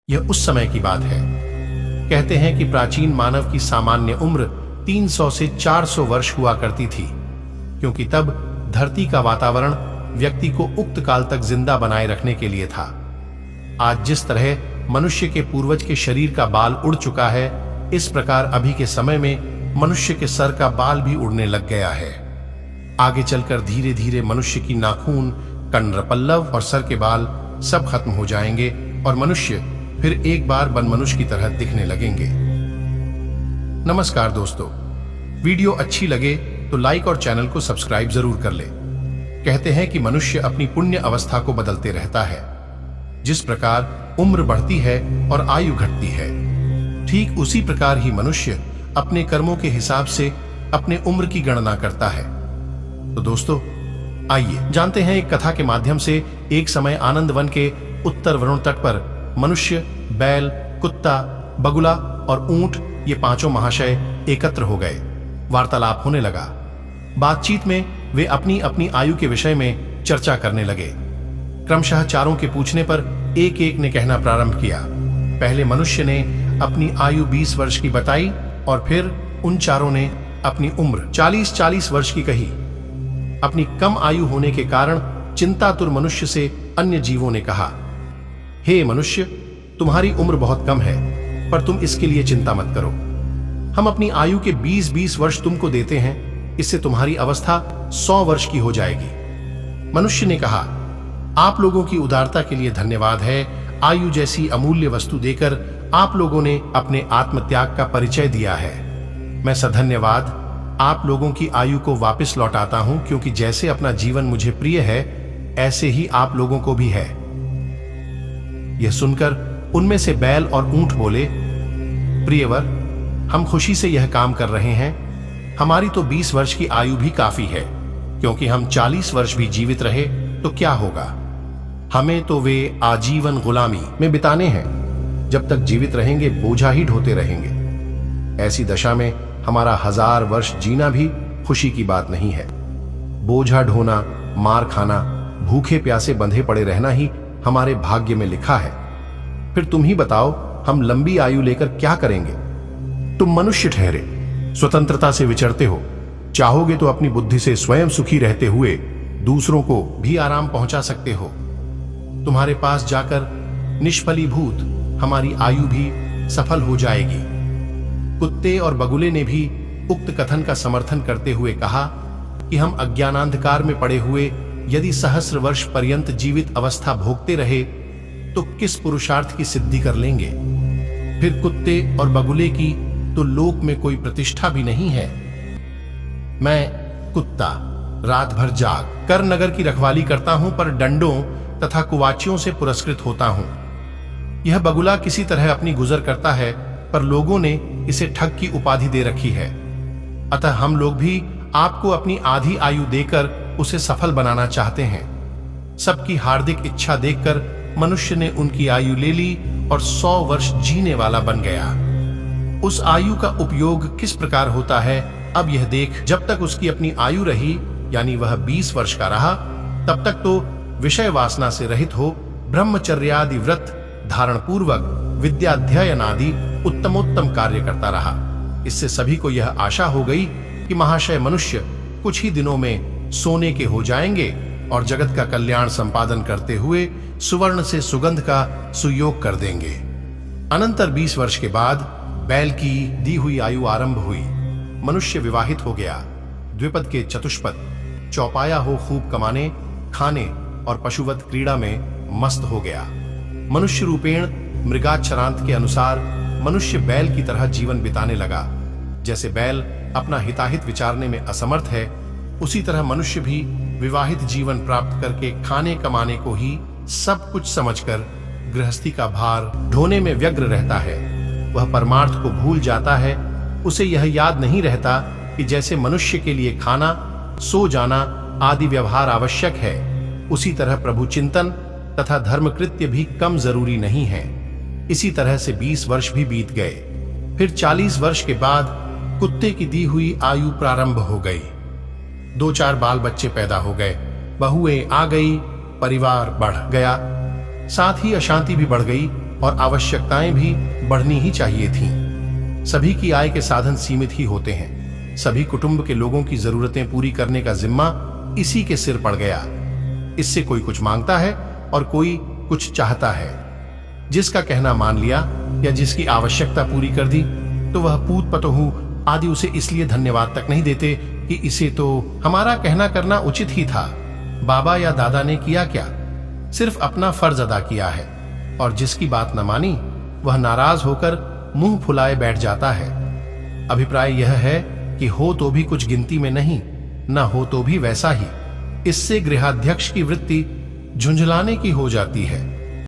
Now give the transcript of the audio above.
यह उस समय की बात है। कहते हैं कि प्राचीन मानव की सामान्य उम्र 300 से 400 वर्ष हुआ करती थी, क्योंकि तब धरती का वातावरण व्यक्ति को उक्त काल तक जिंदा बनाए रखने के लिए था। आज जिस तरह मनुष्य के पूर्वज के शरीर का बाल उड़ चुका है, इस प्रकार अभी के समय में मनुष्य के सर का बाल भी उड़ने लग गया है। आगे चलकर धीरे धीरे मनुष्य की नाखून, कण्डपल्लव और सर के बाल सब खत्म हो जाएंगे और मनुष्य फिर एक बार बनमनुष्य की तरह दिखने लगेंगे। नमस्कार दोस्तों, वीडियो अच्छी लगे तो लाइक और चैनल को सब्सक्राइब जरूर कर ले। कहते हैं कि मनुष्य अपनी पुण्य अवस्था को बदलते रहता है। जिस प्रकार उम्र बढ़ती है और आयु घटती है, ठीक उसी प्रकार ही मनुष्य अपने कर्मों के हिसाब से अपने उम्र की गणना करता है। तो दोस्तों, आइए जानते हैं एक कथा के माध्यम से। एक समय आनंद वन के उत्तर वरुण तट पर मनुष्य, बैल, कुत्ता, बगुला और ऊंट, ये पांचों महाशय एकत्र हो गए। वार्तालाप होने लगा। बातचीत में वे अपनी अपनी आयु के विषय में चर्चा करने लगे। क्रमशः चारों के पूछने पर एक एक ने कहना प्रारंभ किया। पहले मनुष्य ने अपनी आयु 20 वर्ष की बताई और फिर उन चारों ने अपनी उम्र 40-40 वर्ष की कही। अपनी कम आयु होने के कारण चिंतातुर मनुष्य से अन्य जीवों ने कहा, हे मनुष्य, तुम्हारी उम्र बहुत कम है, पर तुम इसके लिए चिंता मत करो। हम अपनी आयु के 20-20 वर्ष तुमको देते हैं, इससे तुम्हारी अवस्था 100 वर्ष की हो जाएगी। मनुष्य ने कहा, आप लोगों की उदारता के लिए धन्यवाद है। आयु जैसी अमूल्य वस्तु देकर आप लोगों ने अपने आत्मत्याग का परिचय दिया है। मैं सधन्यवाद आप लोगों की आयु को वापस लौटाता हूं, क्योंकि जैसे अपना जीवन मुझे प्रिय है, ऐसे ही आप लोगों को भी है। यह सुनकर उनमें से बैल और ऊंट बोले, प्रियवर, हम खुशी से यह काम कर रहे हैं। हमारी तो 20 वर्ष की आयु भी काफी है, क्योंकि हम 40 वर्ष भी जीवित रहे तो क्या होगा। हमें तो वे आजीवन गुलामी में बिताने हैं। जब तक जीवित रहेंगे बोझा ही ढोते रहेंगे। ऐसी दशा में हमारा 1000 वर्ष जीना भी खुशी की बात नहीं है। बोझा ढोना, मार खाना, भूखे प्यासे बंधे पड़े रहना ही हमारे भाग्य में लिखा है। फिर तुम ही बताओ, हम लंबी आयु लेकर क्या करेंगे। तुम मनुष्य ठहरे, स्वतंत्रता से विचरते हो। चाहोगे तो अपनी बुद्धि से स्वयं सुखी रहते हुए दूसरों को भी आराम पहुंचा सकते हो। तुम्हारे पास जाकर निष्फलीभूत हमारी आयु भी सफल हो जाएगी। कुत्ते और बगुले ने भी उक्त कथन का समर्थन करते हुए कहा कि हम अज्ञानांधकार में पड़े हुए यदि सहस्र वर्ष पर्यंत जीवित अवस्था भोगते रहे तो किस पुरुषार्थ की सिद्धि कर लेंगे। फिर कुत्ते और बगुले की तो लोक में कोई प्रतिष्ठा भी नहीं है। मैं कुत्ता रात भर जाग कर नगर की रखवाली करता हूं, पर डंडों तथा कुवाचियों से पुरस्कृत होता हूं। यह बगुला किसी तरह अपनी गुजर करता है, पर लोगों ने इसे ठग की उपाधि दे रखी है। अतः हम लोग भी आपको अपनी आधी आयु देकर उसे सफल बनाना चाहते हैं। सबकी हार्दिक इच्छा देखकर मनुष्य ने उनकी आयु ले ली और 100 वर्ष जीने वाला बन गया। उस आयु का उपयोग किस प्रकार होता है, अब यह देख। जब तक उसकी अपनी आयु रही, यानी वह 20 वर्ष का रहा, तब तक तो विषय वासना से रहित हो ब्रह्मचर्यादि व्रत धारण पूर्वक विद्याध्ययन आदि उत्तमोत्तम कार्य करता रहा। इससे सभी को यह आशा हो गई कि महाशय मनुष्य कुछ ही दिनों में सोने के हो जाएंगे और जगत का कल्याण संपादन करते हुए सुवर्ण से सुगंध का सुयोग कर देंगे। अनंतर 20 वर्ष के बाद बैल की दी हुई आयु आरंभ हुई। मनुष्य विवाहित हो गया। द्विपद के चतुष्पद, चौपाया हो खूब कमाने, खाने और पशुवत क्रीड़ा में मस्त हो गया। मनुष्य रूपेण मृगाक्षरांत के अनुसार मनुष्य बैल की तरह जीवन बिताने लगा। जैसे बैल अपना हिताहित विचारने में असमर्थ है, उसी तरह मनुष्य भी विवाहित जीवन प्राप्त करके खाने कमाने को ही सब कुछ समझकर गृहस्थी का भार ढोने में व्यग्र रहता है। वह परमार्थ को भूल जाता है। उसे यह याद नहीं रहता कि जैसे मनुष्य के लिए खाना, सो जाना आदि व्यवहार आवश्यक है, उसी तरह प्रभु चिंतन तथा धर्मकृत्य भी कम जरूरी नहीं है। इसी तरह से 20 वर्ष भी बीत गए। फिर 40 वर्ष के बाद कुत्ते की दी हुई आयु प्रारंभ हो गई। 2-4 बाल बच्चे पैदा हो गए, बहुएं आ गई, परिवार बढ़ गया। साथ ही अशांति भी बढ़ गई, और आवश्यकताएं भी बढ़नी ही चाहिए थीं। सभी की आय के साधन सीमित ही होते हैं। सभी कुटुंब के लोगों की जरूरतें पूरी करने का जिम्मा इसी के सिर पड़ गया। इससे कोई कुछ मांगता है और कोई कुछ चाहता है। जिसका कहना मान लिया या जिसकी आवश्यकता पूरी कर दी तो वह पूत पतोहू आदि उसे इसलिए धन्यवाद तक नहीं देते कि इसे तो हमारा कहना करना उचित ही था। बाबा या दादा ने किया क्या, सिर्फ अपना फर्ज अदा किया है। और जिसकी बात न मानी वह नाराज होकर मुंह फुलाए बैठ जाता है। अभिप्राय यह है कि हो तो भी कुछ गिनती में नहीं, न हो तो भी वैसा ही। इससे गृहाध्यक्ष की वृत्ति झुंझलाने की हो जाती है।